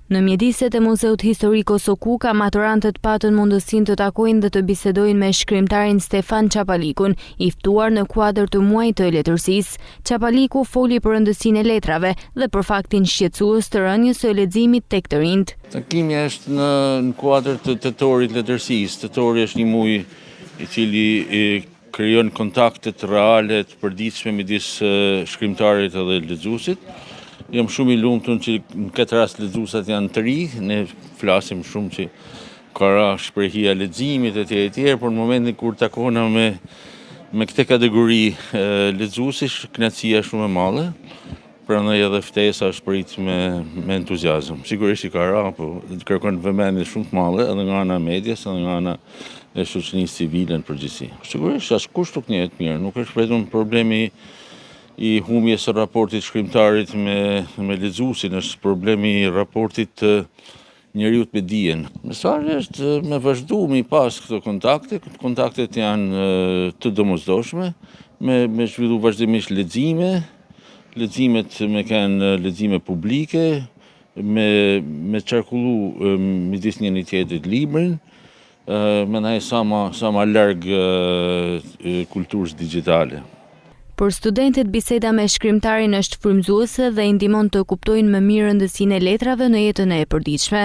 Në mjediset e Muzeut Historik Osokuka, maturantët patën mundësinë të takojnë dhe të bisedojnë me shkrimtarin Stefan Çapalikun, i ftuar në kuadër të muajit të letërsisë. Çapaliku foli për rëndësinë e letrave dhe për faktin shqetësues të rënies së leximit tek të rinjt. Takimi është në kuadër të tetorit letërsisë. Tetori është një muaj i cili krijon kontaktet reale të përditshme midis shkrimtarit dhe lexuesit. Jam shumë i lumtur që në këtë rast lexuesat janë të ri, ne flasim shumë që ka shprehja e leximit etj, por në momentin kur takohena me këtë kategori lexuesish, kënaqësia shumë e madhe. Prandaj edhe ftesa është prit me entuziazëm. Sigurisht i ka po kërkon vëmendje shumë të madhe edhe nga ana e medias, edhe nga ana e shoqërisë civile në përgjithësi. Sigurisht askush nuk njeh mirë, nuk është vetëm problemi i humbjes së raportit shkrimtarit me lexuesin, është problemi i raportit të njeriut me dijen. Mesazhi është me vazhdu me pas këto kontakte. Kontaktet janë të domosdoshme, me zhvillu vazhdimisht lexime, leximet me kanë lexime publike, me qarkullu midis njëri tjetrit librin, mendoj sa më larg kulturës digjitale. Për studentët biseda me shkrimtarin është frymëzuese dhe i ndihmon të kuptojnë më mirë rëndësinë e letrave në jetën e përditshme.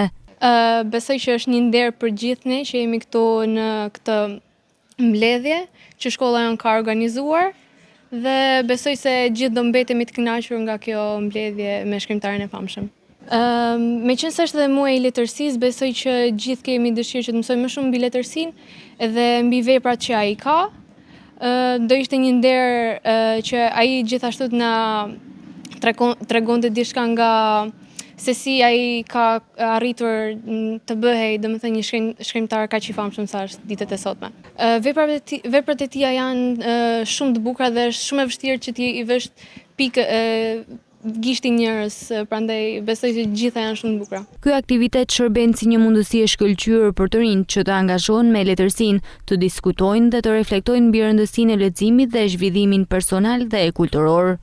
Besoj që është një nder për gjithë ne që jemi këtu në këtë mbledhje që shkolla jonë ka organizuar dhe besoj se gjithë do mbetemi të kënaqur nga kjo mbledhje me shkrimtarin e famshëm. Meqense është dhe muaji i letërsisë, besoj që gjithë kemi dëshirë që të mësojmë më shumë mbi letërsinë dhe mbi veprat që ai ka. Do ishte një nder që ai gjithashtu na tregonte diçka nga se si ai ka arritur të bëhej, domethënë një shkrimtar kaq i famshëm sa është ditët e sotme. Veprat e tija janë shumë të bukura dhe është shumë e vështirë që ti i vesh pikë gishti njerëz, prandaj besoj se gjitha janë shumë të bukura. Ky aktivitet shërben si një mundësi e shkëlqyer për të rinjt që të angazhohen me letërsinë, të diskutojnë dhe të reflektojnë mbi rëndësinë e leximit dhe zhvillimin personal dhe kulturor.